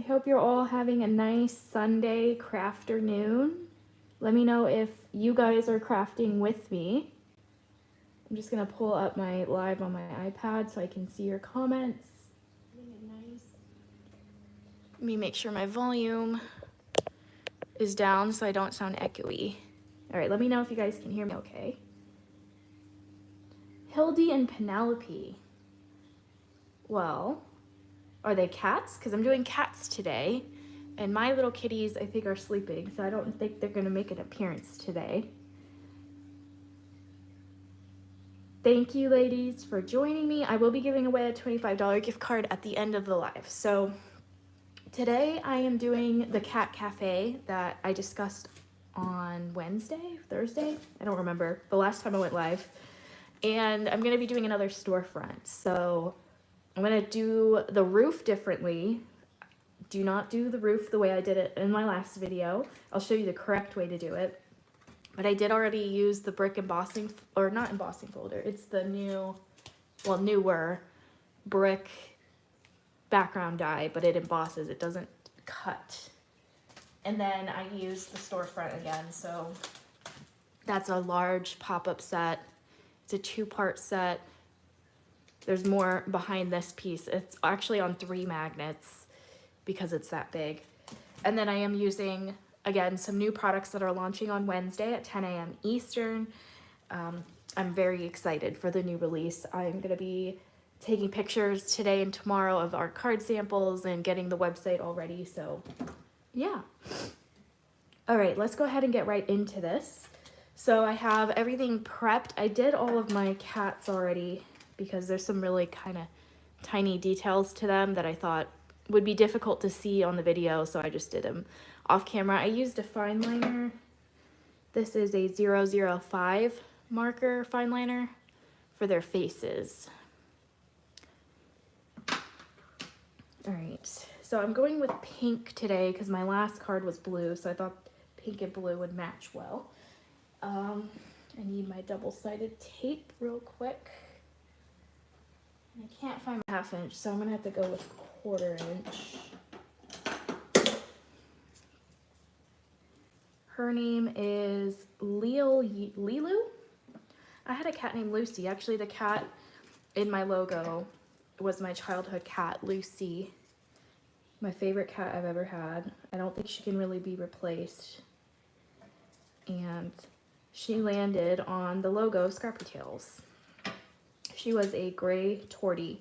I hope you're all having a nice Sunday crafternoon. Let me know if you guys are crafting with me. I'm just gonna pull up my live on my iPad so I can see your comments. Let me make sure my volume is down so I don't sound echoey. All right, let me know if you guys can hear me okay. Hildy and Penelope. Well, are they cats? Because I'm doing cats today. And my little kitties, I think, are sleeping, so I don't think they're going to make an appearance today. Thank you, ladies, for joining me. I will be giving away a $25 gift card at the end of the live. So today I am doing the cat cafe that I discussed on Thursday? I don't remember. The last time I went live. And I'm going to be doing another storefront. So I'm going to do the roof differently. Do not do the roof the way I did it in my last video. I'll show you the correct way to do it. But I did already use the brick embossing, or not embossing folder. It's the newer brick background die, but it embosses. It doesn't cut. And then I used the storefront again. So that's a large pop-up set. It's a 2-part set. There's more behind this piece. It's actually on 3 magnets because it's that big. And then I am using, again, some new products that are launching on Wednesday at 10 a.m. Eastern. I'm very excited for the new release. I'm gonna be taking pictures today and tomorrow of our card samples and getting the website all ready, so yeah. All right, let's go ahead and get right into this. So I have everything prepped. I did all of my cats already because there's some really kind of tiny details to them that I thought would be difficult to see on the video, so I just did them off camera. I used a fine liner. This is a 005 marker fine liner for their faces. All right, so I'm going with pink today because my last card was blue, so I thought pink and blue would match well. I need my double-sided tape real quick. I can't find my 1/2 inch, so I'm gonna have to go with 1/4 inch. Her name is Lilu. I had a cat named Lucy. Actually, the cat in my logo was my childhood cat, Lucy. My favorite cat I've ever had. I don't think she can really be replaced. And she landed on the logo, Scrappy Tails. She was a gray tortie.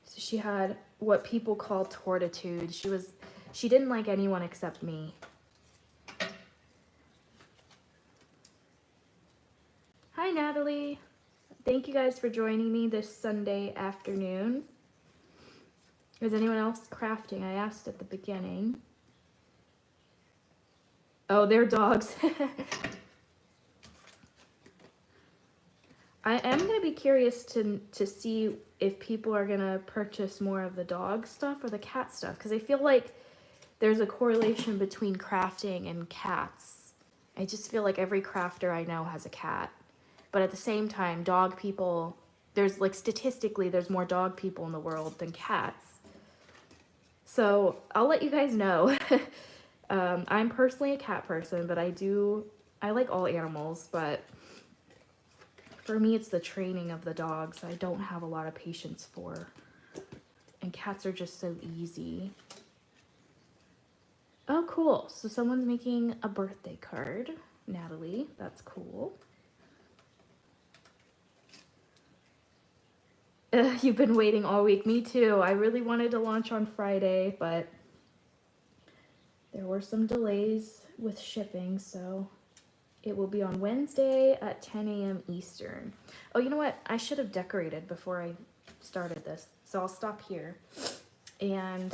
So she had what people call tortitude. She didn't like anyone except me. Hi, Natalie. Thank you guys for joining me this Sunday afternoon. Is anyone else crafting? I asked at the beginning. Oh, they're dogs. I am going to be curious to see if people are going to purchase more of the dog stuff or the cat stuff, because I feel like there's a correlation between crafting and cats. I just feel like every crafter I know has a cat. But at the same time, dog people, there's like statistically, there's more dog people in the world than cats. So I'll let you guys know. I'm personally a cat person, but I like all animals, but for me, it's the training of the dogs I don't have a lot of patience for. And cats are just so easy. Oh, cool. So someone's making a birthday card. Natalie, that's cool. You've been waiting all week. Me too. I really wanted to launch on Friday, but there were some delays with shipping, so it will be on Wednesday at 10 a.m. Eastern. Oh, you know what? I should have decorated before I started this, so I'll stop here. And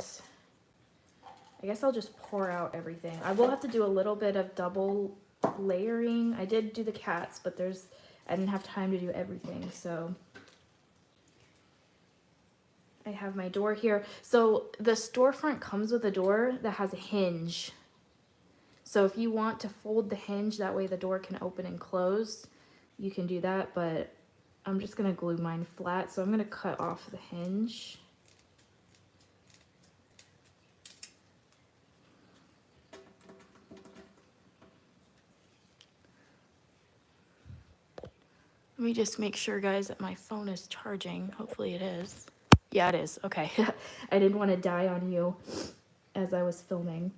I guess I'll just pour out everything. I will have to do a little bit of double layering. I did do the cats, but I didn't have time to do everything, so I have my door here. So the storefront comes with a door that has a hinge. So if you want to fold the hinge, that way the door can open and close, you can do that, but I'm just gonna glue mine flat, so I'm gonna cut off the hinge. Let me just make sure, guys, that my phone is charging. Hopefully it is. Yeah, it is. Okay. I didn't want to die on you as I was filming.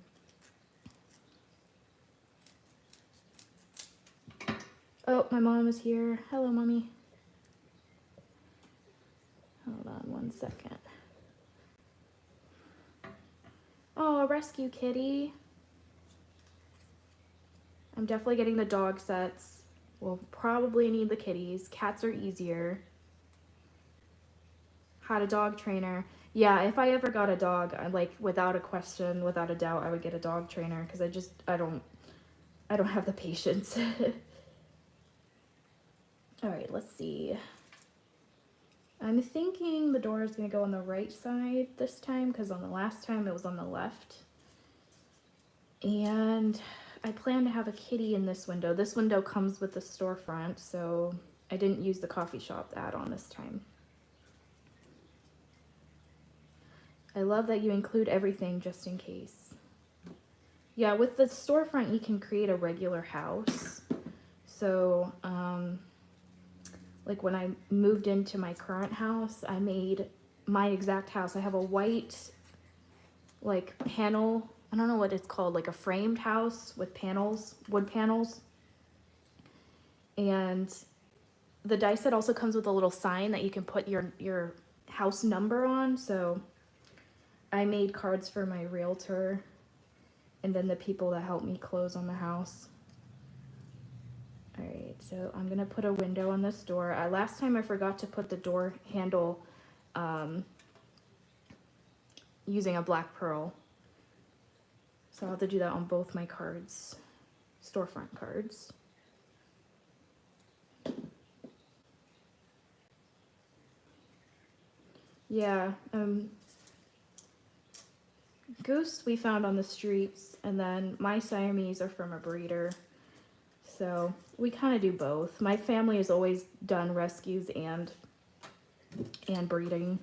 Oh, my mom is here. Hello, Mommy. Hold on one second. Oh, a rescue kitty. I'm definitely getting the dog sets. We'll probably need the kitties. Cats are easier. Had a dog trainer. Yeah, if I ever got a dog, I like without a question, without a doubt, I would get a dog trainer because I don't have the patience. All right, let's see. I'm thinking the door is gonna go on the right side this time because on the last time it was on the left. And I plan to have a kitty in this window. This window comes with the storefront, so I didn't use the coffee shop add-on this time. I love that you include everything just in case. Yeah, with the storefront, you can create a regular house. So, like when I moved into my current house, I made my exact house. I have a white, like, panel, I don't know what it's called, like a framed house with panels, wood panels. And the die set also comes with a little sign that you can put your house number on. So I made cards for my realtor and then the people that helped me close on the house. All right, so I'm gonna put a window on this door. Last time I forgot to put the door handle using a black pearl. So I'll have to do that on both my cards, storefront cards. Yeah, goose we found on the streets, and then my Siamese are from a breeder. So we kind of do both. My family has always done rescues and breeding.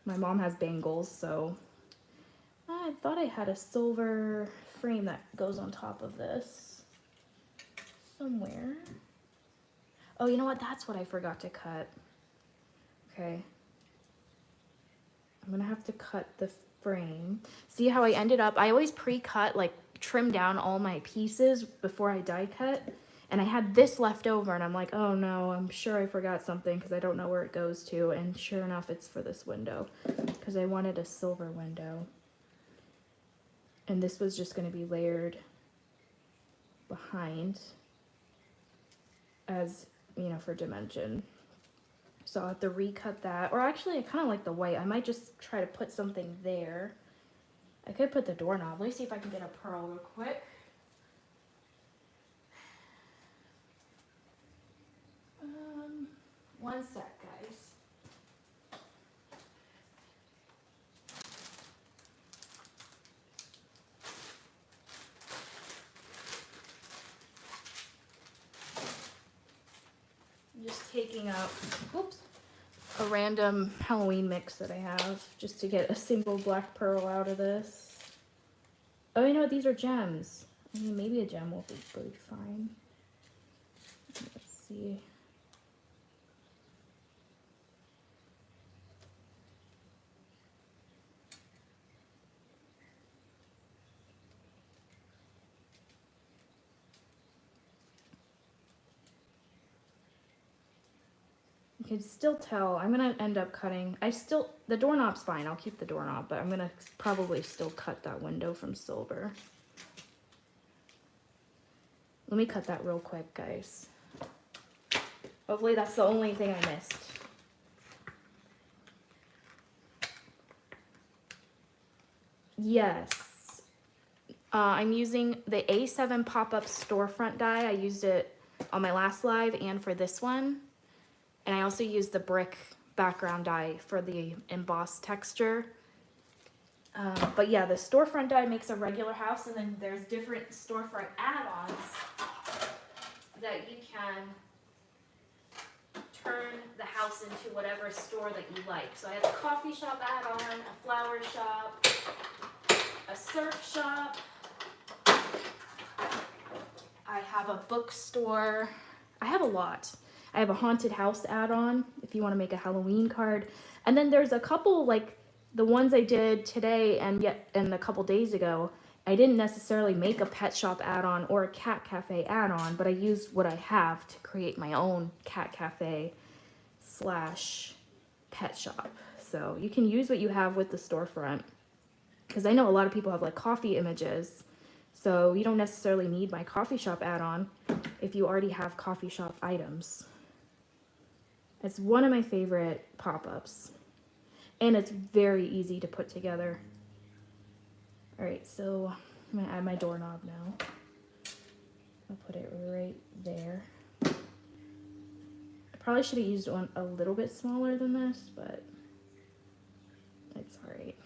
My mom has Bengals, so I thought I had a silver frame that goes on top of this somewhere. Oh, you know what? That's what I forgot to cut. Okay. I'm gonna have to cut the frame. See how I ended up? I always pre-cut, like trim down all my pieces before I die cut. And I had this left over and I'm like, oh no, I'm sure I forgot something because I don't know where it goes to. And sure enough, it's for this window because I wanted a silver window. And this was just going to be layered behind as, you know, for dimension. So I'll have to recut that. Or actually, I kind of like the white. I might just try to put something there. I could put the doorknob. Let me see if I can get a pearl real quick. One sec, guys. I'm just taking out, oops, a random Halloween mix that I have just to get a single black pearl out of this. Oh, you know what? These are gems. I mean, maybe a gem will be pretty fine. Let's see. You can still tell. I'm gonna end up cutting. The doorknob's fine. I'll keep the doorknob, but I'm gonna probably still cut that window from silver. Let me cut that real quick, guys. Hopefully that's the only thing I missed. Yes. I'm using the A7 pop-up storefront die. I used it on my last live and for this one. And I also used the brick background die for the embossed texture. But yeah, the storefront die makes a regular house, and then there's different storefront add-ons that you can turn the house into whatever store that you like. So I have a coffee shop add-on, a flower shop, a surf shop. I have a bookstore. I have a lot. I have a haunted house add-on if you want to make a Halloween card. And then there's a couple, like the ones I did today and a couple days ago. I didn't necessarily make a pet shop add-on or a cat cafe add-on, but I used what I have to create my own cat cafe slash pet shop. So you can use what you have with the storefront, because I know a lot of people have like coffee images, so you don't necessarily need my coffee shop add-on if you already have coffee shop items. It's one of my favorite pop-ups, and it's very easy to put together. All right, so I'm gonna add my doorknob now. I'll put it right there. I probably should have used one a little bit smaller than this, but it's all right.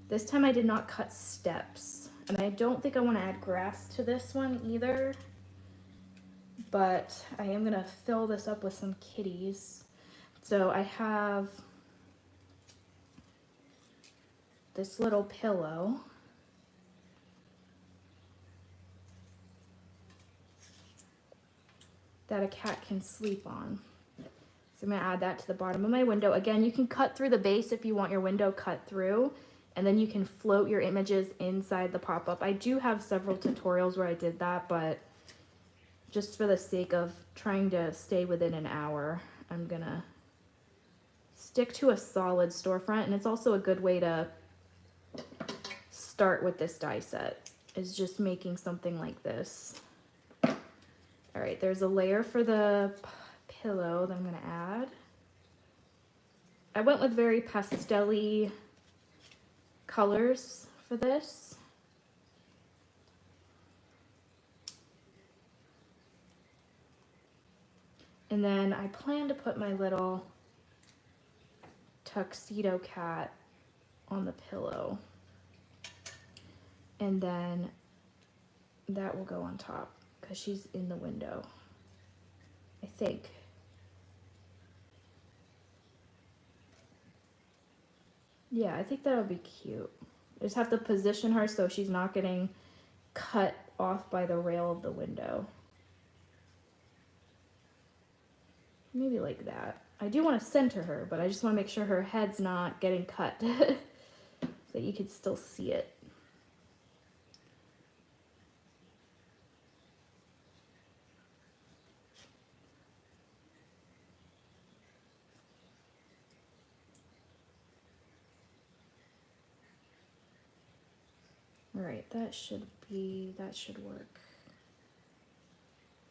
This time I did not cut steps, and I don't think I want to add grass to this one either, but I am gonna fill this up with some kitties. So I have this little pillow. That a cat can sleep on. So I'm gonna add that to the bottom of my window. Again, you can cut through the base if you want your window cut through, and then you can float your images inside the pop-up. I do have several tutorials where I did that, but just for the sake of trying to stay within an hour, I'm gonna stick to a solid storefront. And it's also a good way to start with this die set, is just making something like this. All right, there's a layer for the pillow that I'm gonna add. I went with very pastel-y colors for this. And then I plan to put my little tuxedo cat on the pillow. And then that will go on top, because she's in the window, I think. Yeah, I think that'll be cute. I just have to position her so she's not getting cut off by the rail of the window. Maybe like that. I do want to center her, but I just want to make sure her head's not getting cut so that you can still see it. All right, that should work.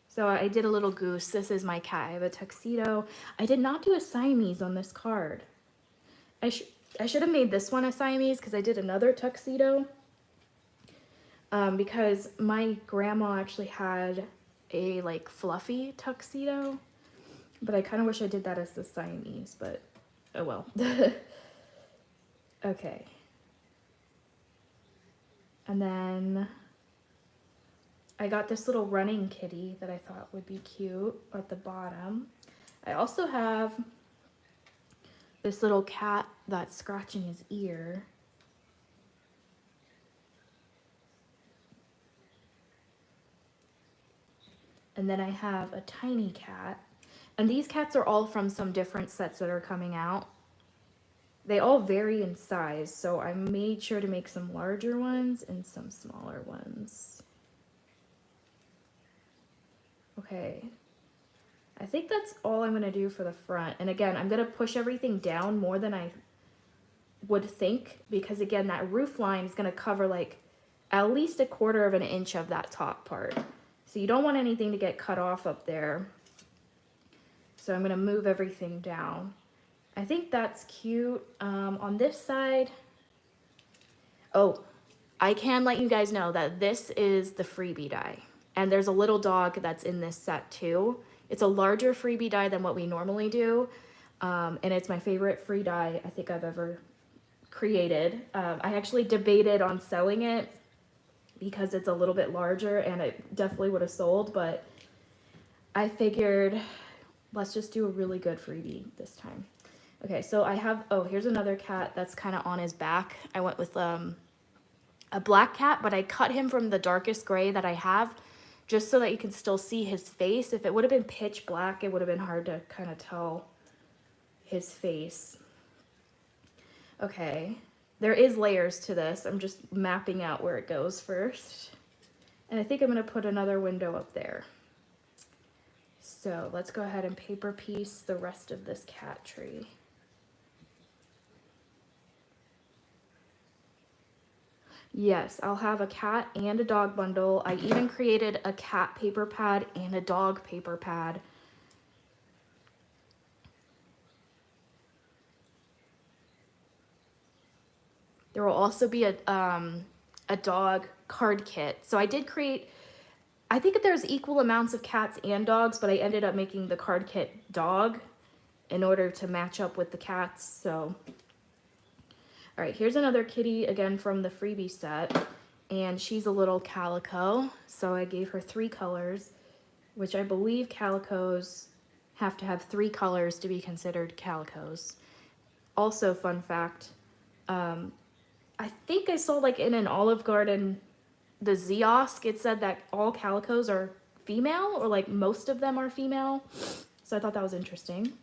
So I did a little goose. This is my cat. I have a tuxedo. I did not do a Siamese on this card. I should have made this one a Siamese, because I did another tuxedo. Because my grandma actually had a like fluffy tuxedo, but I kind of wish I did that as the Siamese, but oh well. Okay. And then I got this little running kitty that I thought would be cute at the bottom. I also have this little cat that's scratching his ear. And then I have a tiny cat. And these cats are all from some different sets that are coming out. They all vary in size, so I made sure to make some larger ones and some smaller ones. Okay, I think that's all I'm gonna do for the front. And again, I'm gonna push everything down more than I would think, because again, that roof line is gonna cover like at least 1/4 of an inch of that top part. So you don't want anything to get cut off up there. So I'm gonna move everything down. I think that's cute. On this side, oh, I can let you guys know that this is the freebie die. And there's a little dog that's in this set too. It's a larger freebie die than what we normally do. And it's my favorite free die I think I've ever created. I actually debated on selling it because it's a little bit larger and it definitely would have sold, but I figured let's just do a really good freebie this time. Okay, so I have, oh, here's another cat that's kind of on his back. I went with a black cat, but I cut him from the darkest gray that I have just so that you can still see his face. If it would have been pitch black, it would have been hard to kind of tell his face. Okay, there is layers to this. I'm just mapping out where it goes first. And I think I'm going to put another window up there. So let's go ahead and paper piece the rest of this cat tree. Yes, I'll have a cat and a dog bundle. I even created a cat paper pad and a dog paper pad. There will also be a dog card kit. So I did create, I think there's equal amounts of cats and dogs, but I ended up making the card kit dog in order to match up with the cats. So, all right, here's another kitty again from the freebie set, and she's a little calico. So I gave her 3 colors, which I believe calicos have to have 3 colors to be considered calicos. Also, fun fact, I think I saw like in an Olive Garden, the Ziosk, it said that all calicos are female, or like most of them are female. So I thought that was interesting.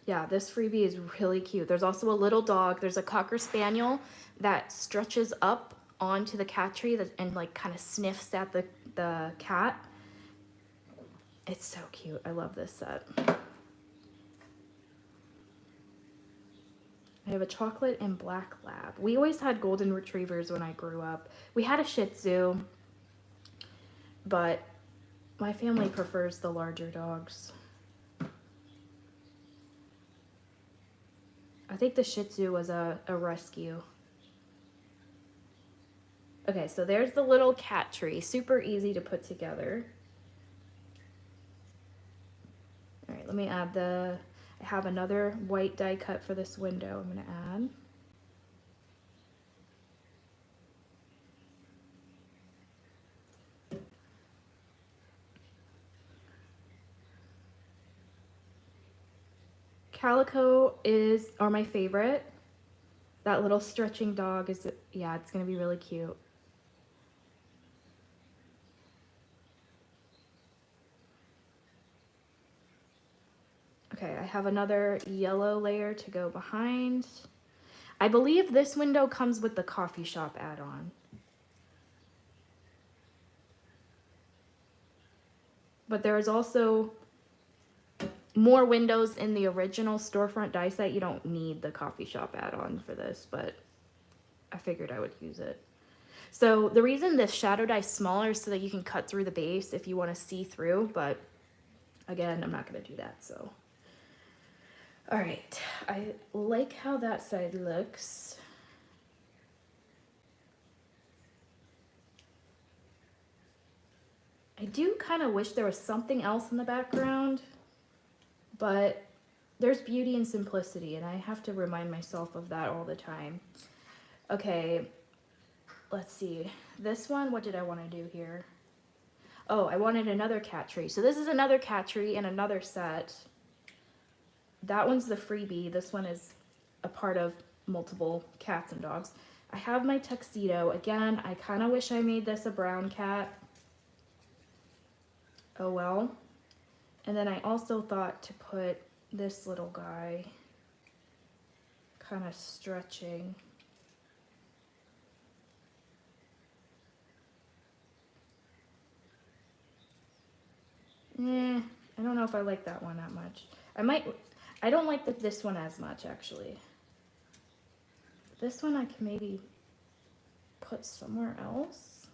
Yeah, this freebie is really cute. There's also a little dog. There's a Cocker Spaniel that stretches up onto the cat tree and like kind of sniffs at the cat. It's so cute. I love this set. I have a chocolate and black lab. We always had golden retrievers when I grew up. We had a Shih Tzu, but my family prefers the larger dogs. I think the Shih Tzu was a rescue. Okay, so there's the little cat tree. Super easy to put together. All right, let me add I have another white die cut for this window I'm gonna add. Calico are my favorite. That little stretching dog is, yeah, it's gonna be really cute. Okay, I have another yellow layer to go behind. I believe this window comes with the coffee shop add-on. But there is also more windows in the original storefront die set. You don't need the coffee shop add-on for this, but I figured I would use it. So the reason this shadow die is smaller is so that you can cut through the base if you want to see through, but again, I'm not going to do that, so. All right, I like how that side looks. I do kind of wish there was something else in the background, but there's beauty in simplicity, and I have to remind myself of that all the time. Okay, let's see. This one, what did I want to do here? Oh, I wanted another cat tree. So this is another cat tree in another set. That one's the freebie. This one is a part of multiple cats and dogs. I have my tuxedo. Again, I kind of wish I made this a brown cat. Oh well. And then I also thought to put this little guy kind of stretching. I don't know if I like that one that much. I don't like this one as much, actually. This one I can maybe put somewhere else.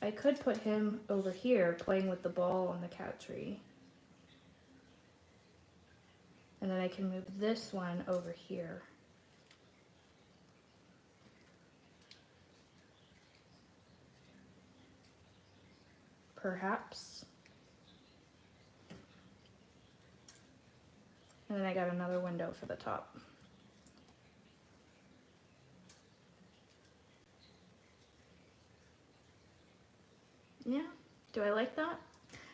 I could put him over here playing with the ball on the cat tree. And then I can move this one over here. Perhaps. And then I got another window for the top. Yeah, do I like that?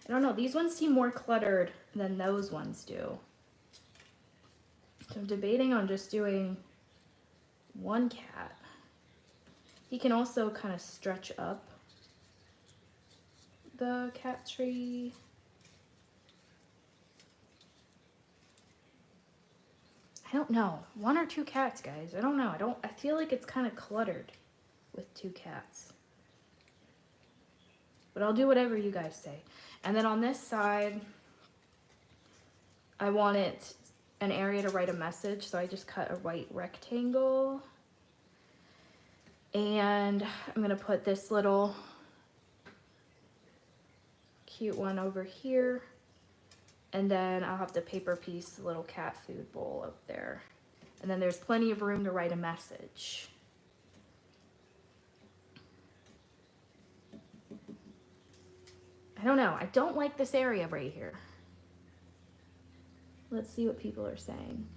I don't know, these ones seem more cluttered than those ones do. So I'm debating on just doing one cat. He can also kind of stretch up the cat tree. I don't know. One or two cats, guys. I don't know. I feel like it's kind of cluttered with two cats. But I'll do whatever you guys say. And then on this side, I want it an area to write a message, so I just cut a white rectangle. And I'm gonna put this little cute one over here. And then I'll have the paper piece little cat food bowl up there. And then there's plenty of room to write a message. I don't know. I don't like this area right here. Let's see what people are saying.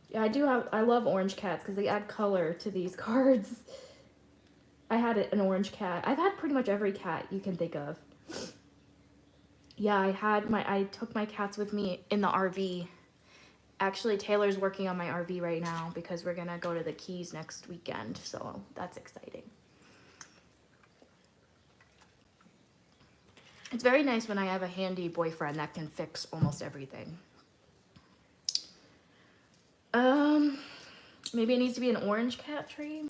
Yeah, I love orange cats because they add color to these cards. I had an orange cat. I've had pretty much every cat you can think of. Yeah, I took my cats with me in the RV. Actually, Taylor's working on my RV right now because we're gonna go to the Keys next weekend, so that's exciting. It's very nice when I have a handy boyfriend that can fix almost everything. Maybe it needs to be an orange cat tree.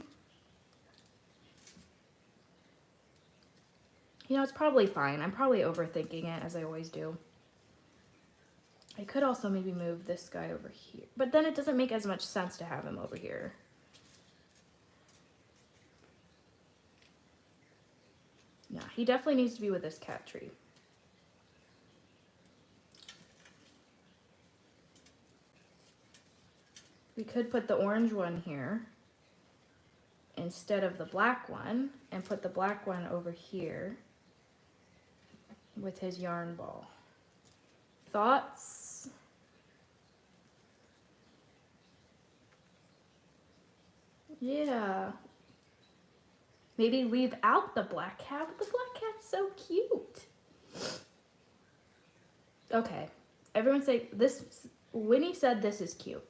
You know, it's probably fine. I'm probably overthinking it, as I always do. I could also maybe move this guy over here, but then it doesn't make as much sense to have him over here. No, he definitely needs to be with this cat tree. We could put the orange one here instead of the black one and put the black one over here with his yarn ball. Thoughts? Yeah. Maybe leave out the black cat, but the black cat's so cute. Okay. Everyone say this. Winnie said this is cute.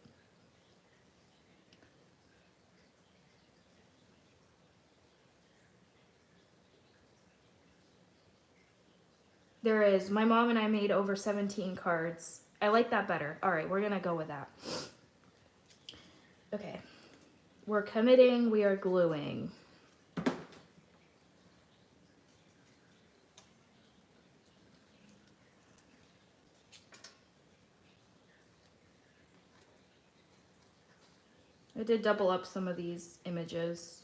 There is. My mom and I made over 17 cards. I like that better. All right, we're gonna go with that. Okay. We're committing, we are gluing. I did double up some of these images.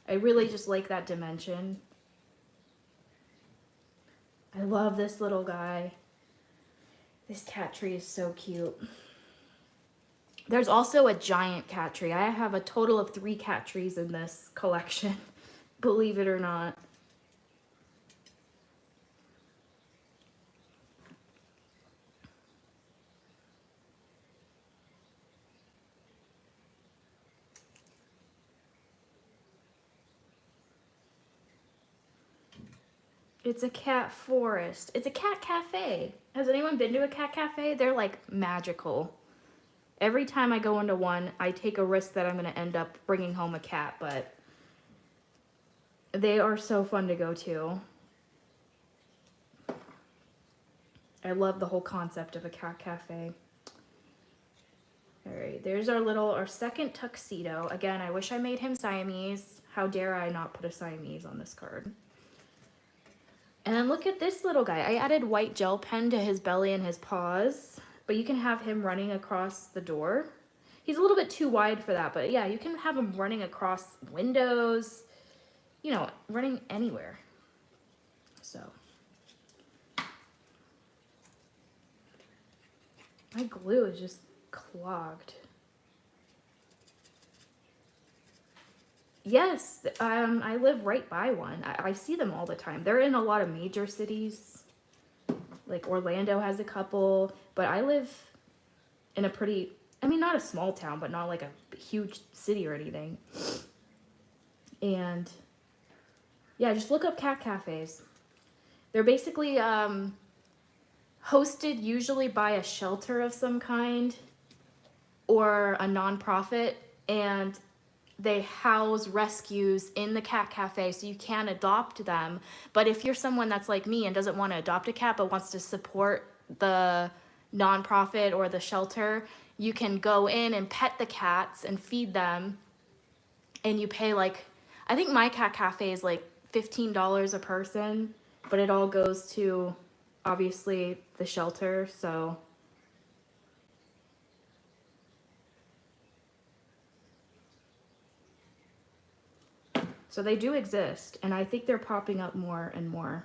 I really just like that dimension. I love this little guy. This cat tree is so cute. There's also a giant cat tree. I have a total of 3 cat trees in this collection, believe it or not. It's a cat forest. It's a cat cafe. Has anyone been to a cat cafe? They're like magical. Every time I go into one, I take a risk that I'm going to end up bringing home a cat, but they are so fun to go to. I love the whole concept of a cat cafe. All right, there's our second tuxedo. Again, I wish I made him Siamese. How dare I not put a Siamese on this card? And then look at this little guy. I added white gel pen to his belly and his paws, but you can have him running across the door. He's a little bit too wide for that, but yeah, you can have him running across windows, you know, running anywhere. So. My glue is just clogged. Yes, I live right by one. I see them all the time. They're in a lot of major cities. Like Orlando has a couple, but I live in a pretty, I mean, not a small town, but not like a huge city or anything. And yeah, just look up cat cafes. They're basically hosted usually by a shelter of some kind or a nonprofit, and they house rescues in the cat cafe, so you can adopt them. But if you're someone that's like me and doesn't want to adopt a cat but wants to support the nonprofit or the shelter, you can go in and pet the cats and feed them, and you pay like, I think my cat cafe is like $15 a person, but it all goes to obviously the shelter. So they do exist, and I think they're popping up more and more.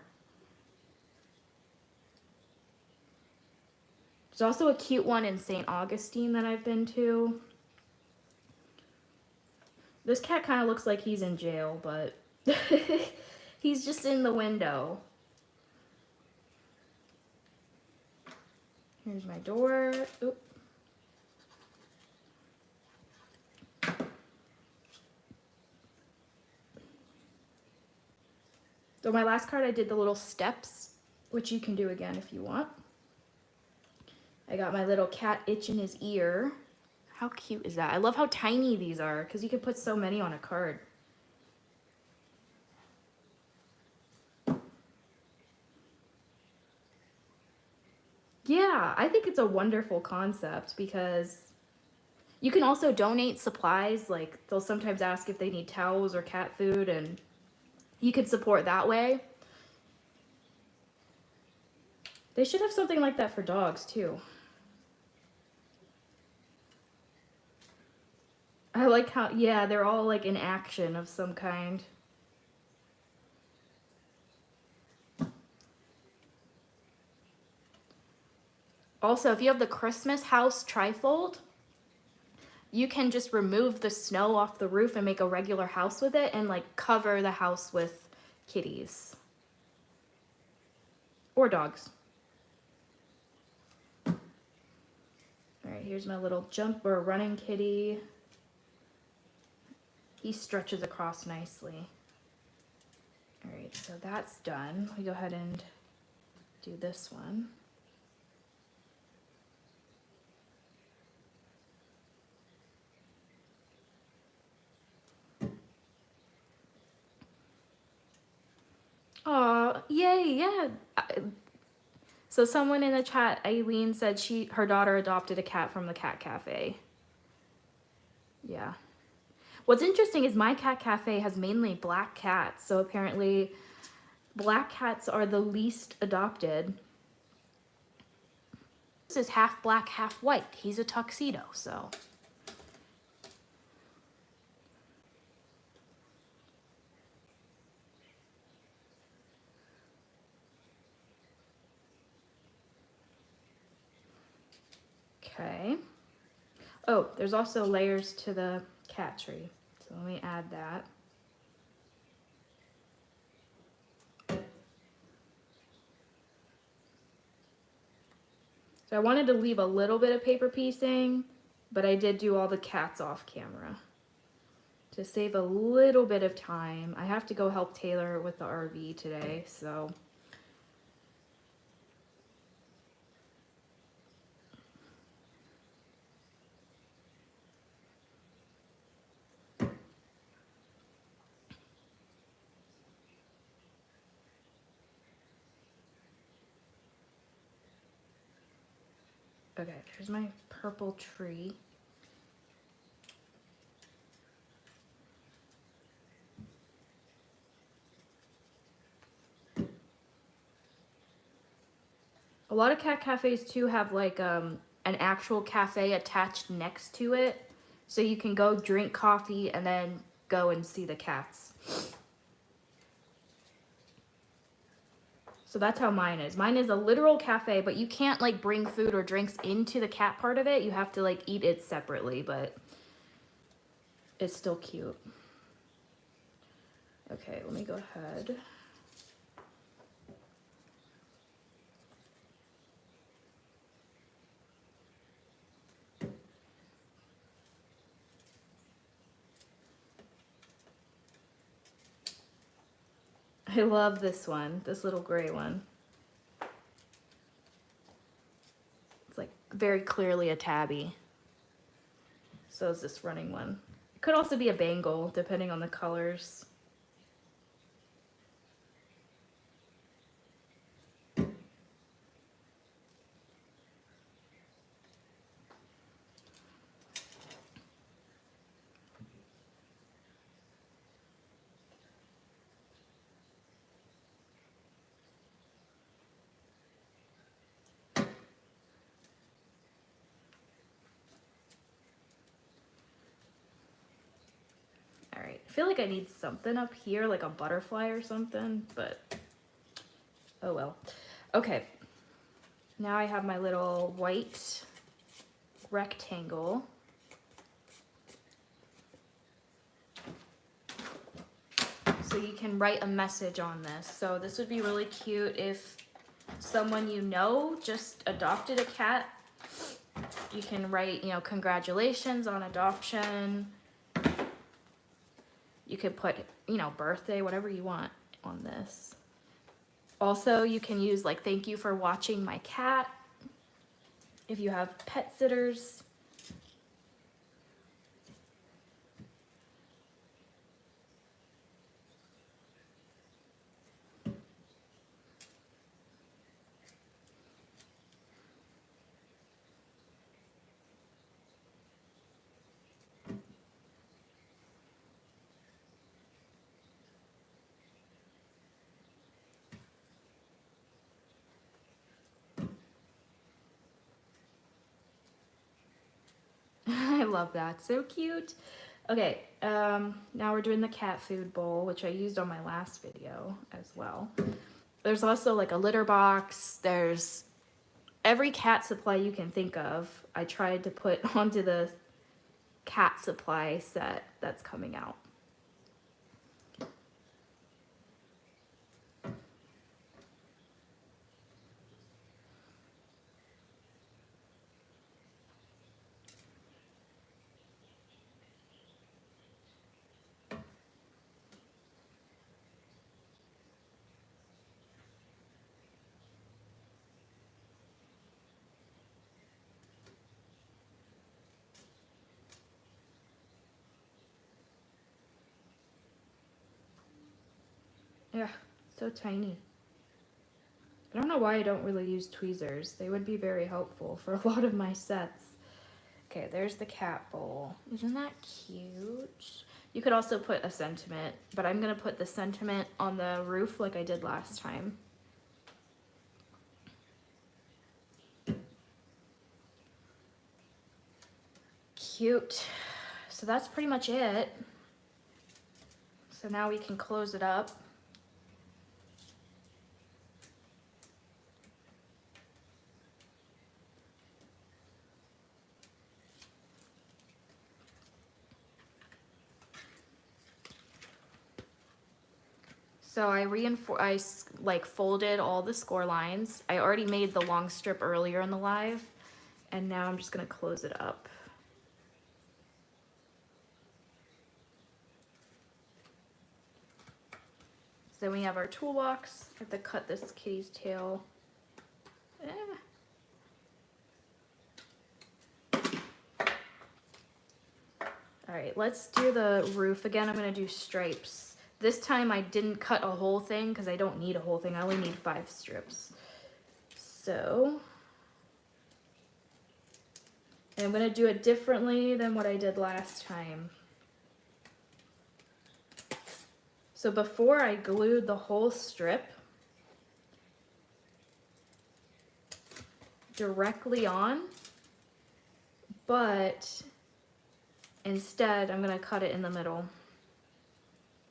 There's also a cute one in St. Augustine that I've been to. This cat kind of looks like he's in jail, but he's just in the window. Here's my door. Oop. So my last card, I did the little steps, which you can do again if you want. I got my little cat itch in his ear. How cute is that? I love how tiny these are because you can put so many on a card. Yeah, I think it's a wonderful concept because you can also donate supplies. Like they'll sometimes ask if they need towels or cat food, and you can support that way. They should have something like that for dogs too. I like how, yeah, they're all like in action of some kind. Also, if you have the Christmas house trifold, you can just remove the snow off the roof and make a regular house with it and like cover the house with kitties. Or dogs. All right, here's my little jump or running kitty. He stretches across nicely. All right, so that's done. We go ahead and do this one. Aw, yay, yeah. So someone in the chat, Aileen, said her daughter adopted a cat from the cat cafe. Yeah. What's interesting is my cat cafe has mainly black cats, so apparently black cats are the least adopted. This is half black, half white. He's a tuxedo, so. Okay. Oh, there's also layers to the cat tree. So let me add that. So I wanted to leave a little bit of paper piecing, but I did do all the cats off camera to save a little bit of time. I have to go help Taylor with the RV today, so. Okay, here's my purple tree. A lot of cat cafes too have like an actual cafe attached next to it, so you can go drink coffee and then go and see the cats. So that's how mine is. Mine is a literal cafe, but you can't like bring food or drinks into the cat part of it. You have to like eat it separately, but it's still cute. Okay, let me go ahead. I love this one, this little gray one. It's like very clearly a tabby. So is this running one. It could also be a bangle, depending on the colors. Alright, I feel like I need something up here, like a butterfly or something, but oh well. Okay, now I have my little white rectangle. So you can write a message on this. So this would be really cute if someone you know just adopted a cat. You can write, you know, congratulations on adoption. You could put, you know, birthday, whatever you want on this. Also, you can use like, thank you for watching my cat. If you have pet sitters. I love that, so cute. Okay, now we're doing the cat food bowl, which I used on my last video as well. There's also like a litter box. There's every cat supply you can think of. I tried to put onto the cat supply set that's coming out. Yeah, so tiny. I don't know why I don't really use tweezers. They would be very helpful for a lot of my sets. Okay, there's the cat bowl. Isn't that cute? You could also put a sentiment, but I'm gonna put the sentiment on the roof like I did last time. Cute. So that's pretty much it. So now we can close it up. So I like folded all the score lines. I already made the long strip earlier in the live, and now I'm just gonna close it up. So then we have our toolbox. I have to cut this kitty's tail. All right, let's do the roof again. I'm gonna do stripes. This time I didn't cut a whole thing because I don't need a whole thing. I only need 5 strips. So, and I'm gonna do it differently than what I did last time. So before I glued the whole strip directly on, but instead I'm gonna cut it in the middle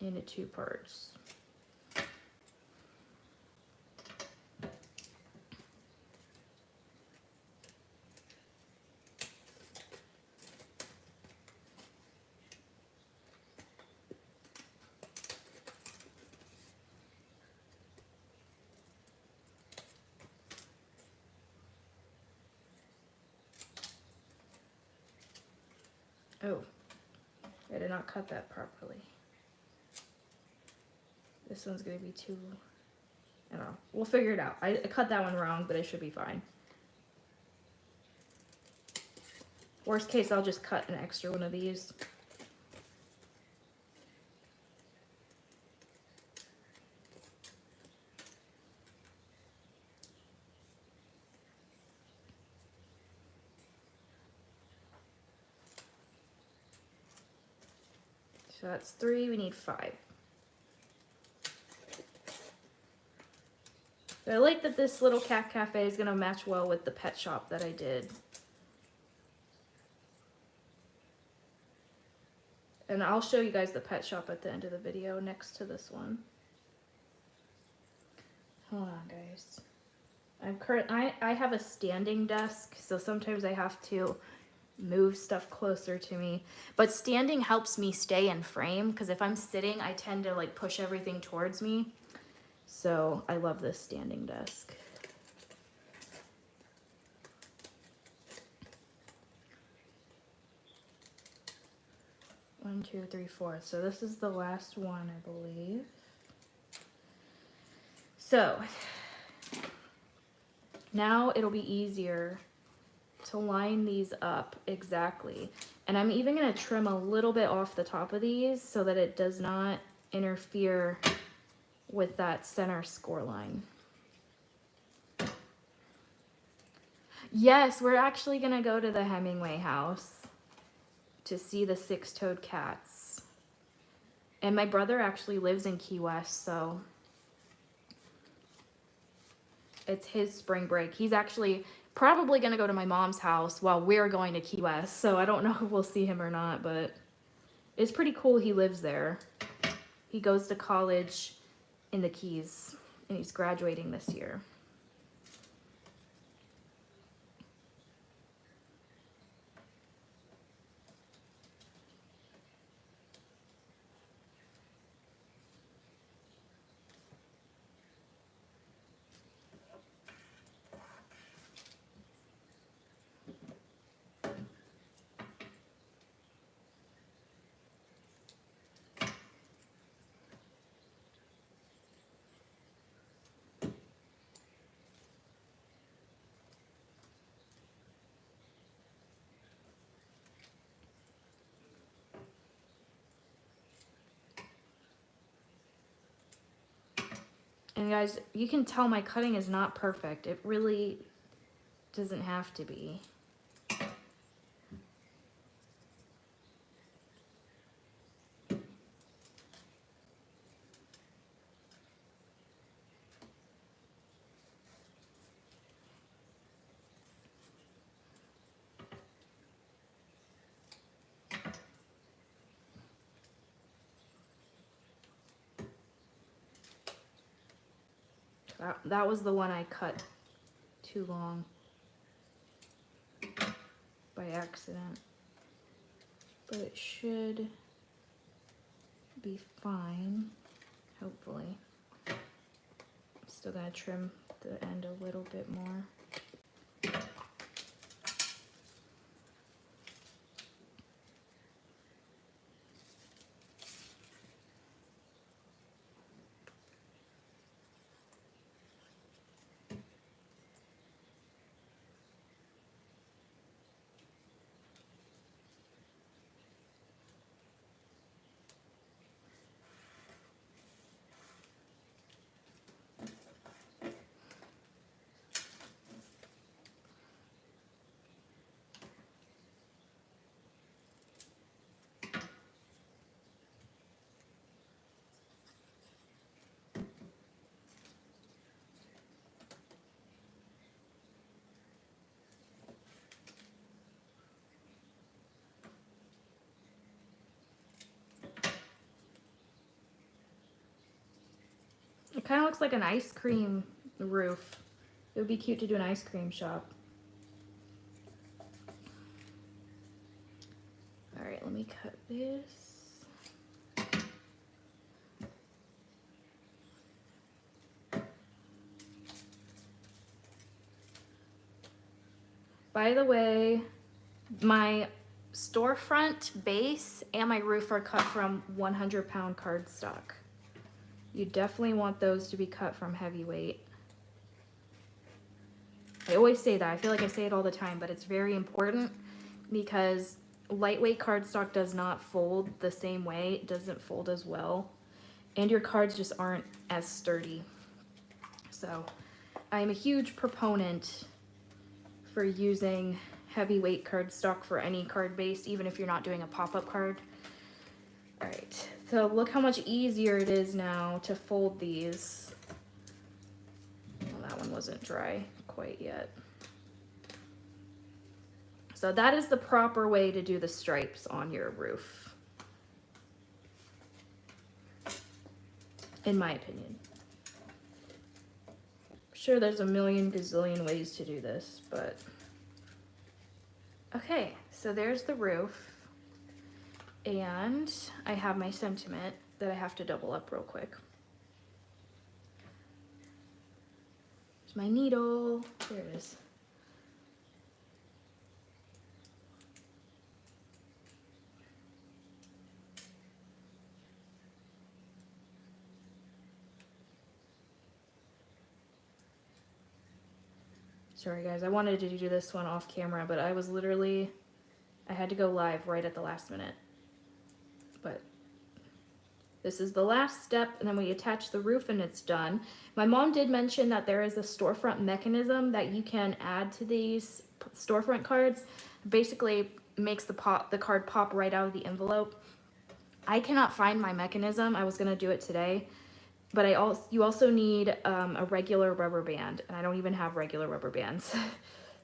into 2 parts. Oh, I did not cut that properly. This one's gonna be too, I don't know. We'll figure it out. I cut that one wrong, but it should be fine. Worst case, I'll just cut an extra one of these. So that's 3, we need 5. I like that this little cat cafe is gonna match well with the pet shop that I did. And I'll show you guys the pet shop at the end of the video next to this one. Hold on, guys. I have a standing desk, so sometimes I have to move stuff closer to me. But standing helps me stay in frame, because if I'm sitting, I tend to like push everything towards me. So I love this standing desk. One, two, three, four. So this is the last one, I believe. So now it'll be easier to line these up exactly. And I'm even going to trim a little bit off the top of these so that it does not interfere with that center score line. Yes, we're actually going to go to the Hemingway house to see the 6-toed cats. And my brother actually lives in Key West, so it's his spring break. He's actually probably going to go to my mom's house while we're going to Key West, so I don't know if we'll see him or not, but it's pretty cool he lives there. He goes to college in the Keys, and he's graduating this year. And guys, you can tell my cutting is not perfect. It really doesn't have to be. That was the one I cut too long by accident. But it should be fine, hopefully. I'm still gonna trim the end a little bit more. It kind of looks like an ice cream roof. It would be cute to do an ice cream shop. All right, let me cut this. By the way, my storefront base and my roof are cut from 100-pound cardstock. You definitely want those to be cut from heavyweight. I always say that. I feel like I say it all the time, but it's very important because lightweight cardstock does not fold the same way. It doesn't fold as well. And your cards just aren't as sturdy. So I am a huge proponent for using heavyweight cardstock for any card base, even if you're not doing a pop-up card. All right, so look how much easier it is now to fold these. Well, that one wasn't dry quite yet. So that is the proper way to do the stripes on your roof, in my opinion. I'm sure there's a million gazillion ways to do this, but okay, so there's the roof. And I have my sentiment that I have to double up real quick. There's my needle. There it is. Sorry guys, I wanted to do this one off camera, but I had to go live right at the last minute. But this is the last step, and then we attach the roof and it's done. My mom did mention that there is a storefront mechanism that you can add to these storefront cards. Basically makes the card pop right out of the envelope. I cannot find my mechanism. I was gonna do it today, but you also need a regular rubber band, and I don't even have regular rubber bands.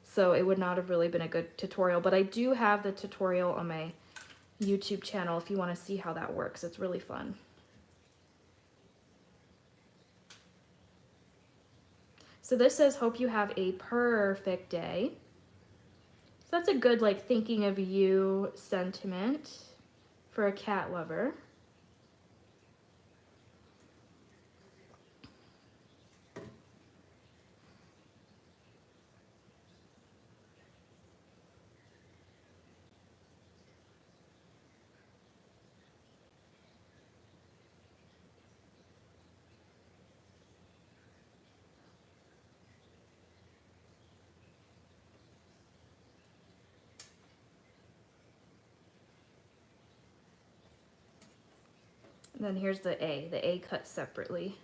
So it would not have really been a good tutorial, but I do have the tutorial on my YouTube channel if you want to see how that works. It's really fun. So this says, hope you have a perfect day. So that's a good like thinking of you sentiment for a cat lover. And then here's the A cut separately.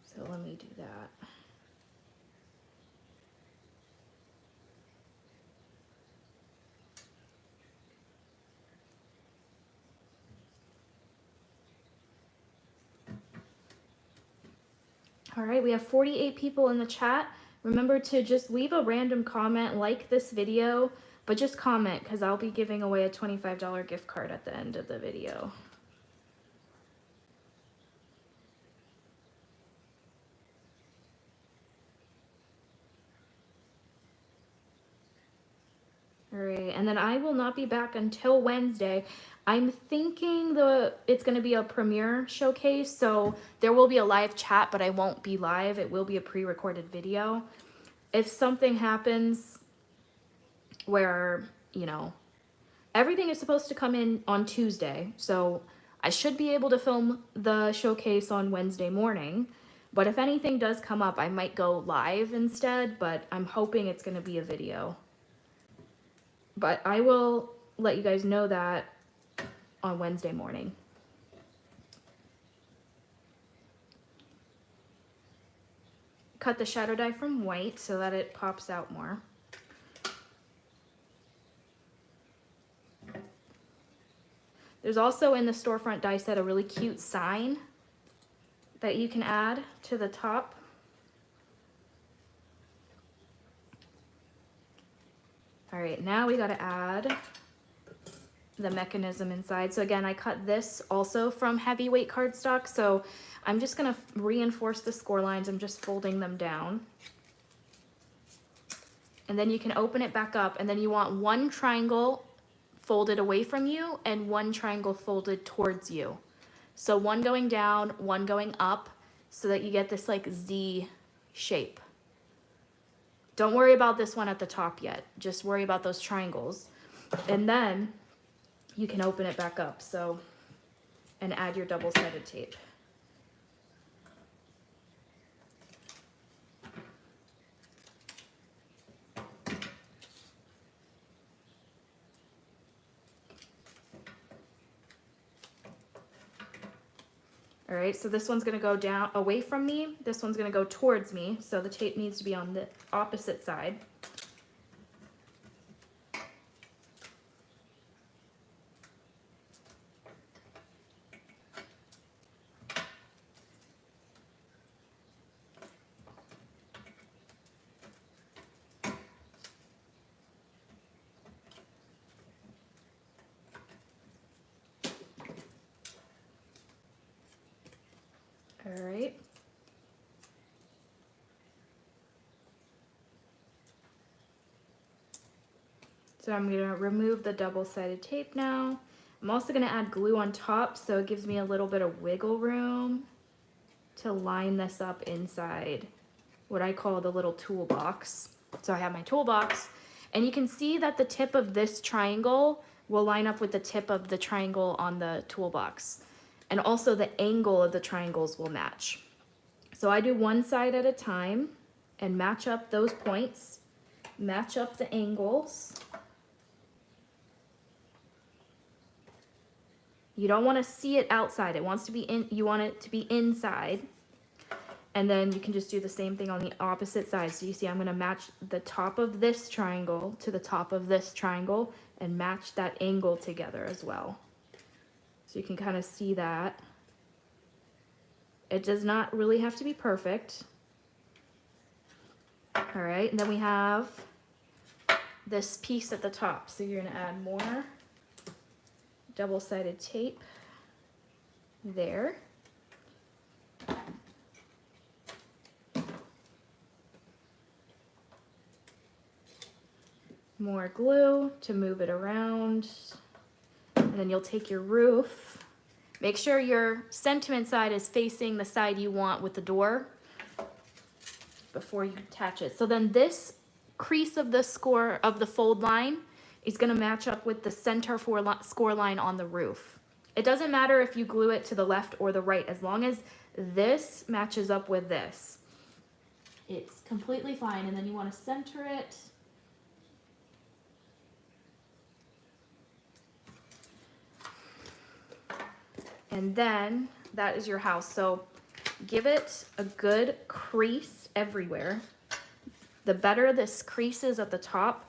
So let me do that. All right, we have 48 people in the chat. Remember to just leave a random comment, like this video, but just comment because I'll be giving away a $25 gift card at the end of the video. All right, and then I will not be back until Wednesday. I'm thinking it's going to be a premiere showcase, so there will be a live chat, but I won't be live. It will be a pre-recorded video. If something happens where, you know, everything is supposed to come in on Tuesday, so I should be able to film the showcase on Wednesday morning. But if anything does come up, I might go live instead, but I'm hoping it's going to be a video. But I will let you guys know that on Wednesday morning. Cut the shadow die from white so that it pops out more. There's also in the storefront die set a really cute sign that you can add to the top. All right, now we gotta add the mechanism inside. So again, I cut this also from heavyweight cardstock, so I'm just gonna reinforce the score lines. I'm just folding them down. And then you can open it back up, and then you want one triangle folded away from you and one triangle folded towards you. So one going down, one going up, so that you get this like Z shape. Don't worry about this one at the top yet. Just worry about those triangles. And then you can open it back up, so, and add your double-sided tape. All right, so this one's gonna go down away from me. This one's gonna go towards me. So the tape needs to be on the opposite side. All right. So I'm gonna remove the double-sided tape now. I'm also gonna add glue on top so it gives me a little bit of wiggle room to line this up inside what I call the little toolbox. So I have my toolbox, and you can see that the tip of this triangle will line up with the tip of the triangle on the toolbox. And also the angle of the triangles will match. So I do one side at a time and match up those points, match up the angles. You don't want to see it outside. It wants to be in, you want it to be inside. And then you can just do the same thing on the opposite side. So you see I'm going to match the top of this triangle to the top of this triangle and match that angle together as well. So you can kind of see that. It does not really have to be perfect. All right, and then we have this piece at the top. So you're going to add more double-sided tape there. More glue to move it around. And then you'll take your roof. Make sure your sentiment side is facing the side you want with the door before you attach it. So then this crease of the score of the fold line is going to match up with the center score line on the roof. It doesn't matter if you glue it to the left or the right, as long as this matches up with this. It's completely fine. And then you want to center it. And then that is your house. So give it a good crease everywhere. The better this crease is at the top,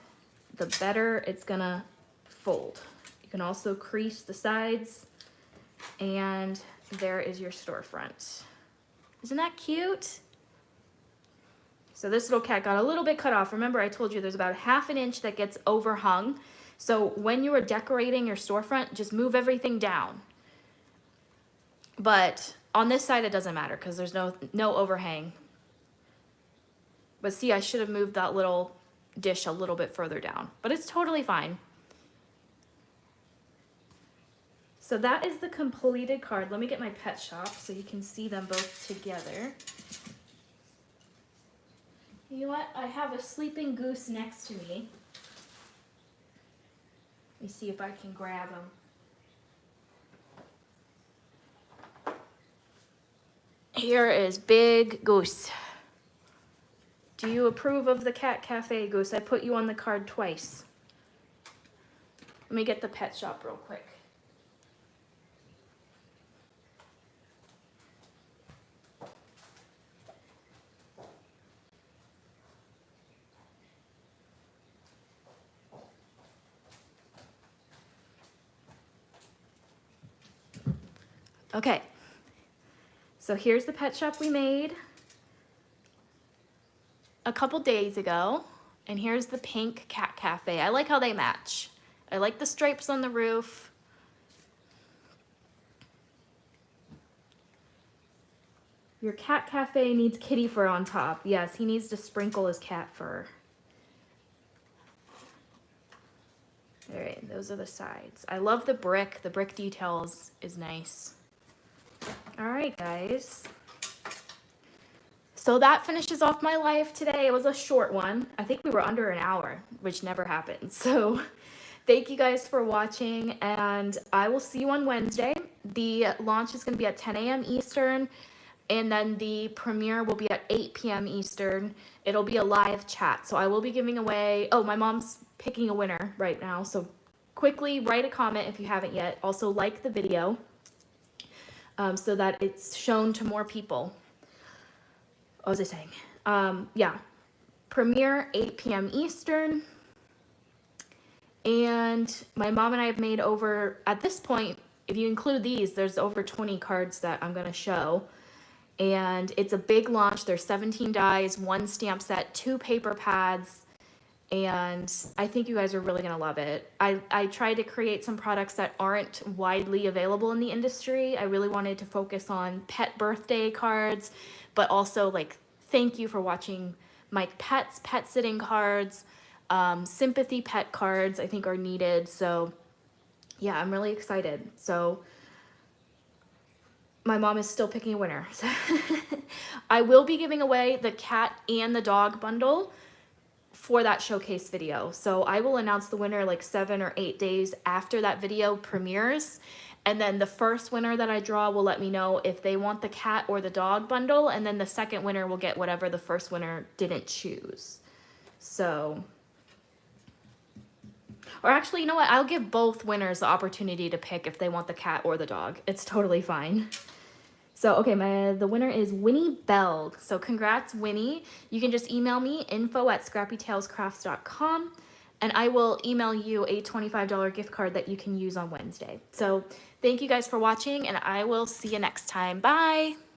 the better it's gonna fold. You can also crease the sides, and there is your storefront. Isn't that cute? So this little cat got a little bit cut off. Remember, I told you there's about 1/2 an inch that gets overhung. So when you are decorating your storefront, just move everything down. But on this side, it doesn't matter because there's no overhang. But see, I should have moved that little dish a little bit further down, but it's totally fine. So that is the completed card. Let me get my pet shop so you can see them both together. You know what? I have a sleeping goose next to me. Let me see if I can grab him. Here is Big Goose. Do you approve of the Cat Cafe, Goose? I put you on the card twice. Let me get the pet shop real quick. Okay. So here's the pet shop we made a couple days ago, and here's the pink Cat Cafe. I like how they match. I like the stripes on the roof. Your Cat Cafe needs kitty fur on top. Yes, he needs to sprinkle his cat fur. All right, those are the sides. I love the brick. The brick details is nice. All right, guys. So that finishes off my life today. It was a short one. I think we were under an hour, which never happens. So thank you guys for watching, and I will see you on Wednesday. The launch is going to be at 10 a.m. Eastern, and then the premiere will be at 8 p.m. Eastern. It'll be a live chat. So I will be giving away, oh, my mom's picking a winner right now. So quickly write a comment if you haven't yet. Also like the video. so that it's shown to more people. What was I saying? Yeah, premiere 8 p.m. Eastern. And my mom and I have made over, at this point, if you include these, there's over 20 cards that I'm going to show. And it's a big launch. There's 17 dies, 1 stamp set, 2 paper pads. And I think you guys are really going to love it. I tried to create some products that aren't widely available in the industry. I really wanted to focus on pet birthday cards, but also like thank you for watching my pets, pet sitting cards, sympathy pet cards I think are needed. So yeah, I'm really excited. So my mom is still picking a winner. I will be giving away the cat and the dog bundle for that showcase video. So I will announce the winner like 7 or 8 days after that video premieres. And then the first winner that I draw will let me know if they want the cat or the dog bundle. And then the second winner will get whatever the first winner didn't choose. So, or actually, you know what? I'll give both winners the opportunity to pick if they want the cat or the dog. It's totally fine. So, okay, the winner is Winnie Bell. So congrats, Winnie. You can just email me, info@scrappytailscrafts.com, and I will email you a $25 gift card that you can use on Wednesday. So thank you guys for watching, and I will see you next time. Bye.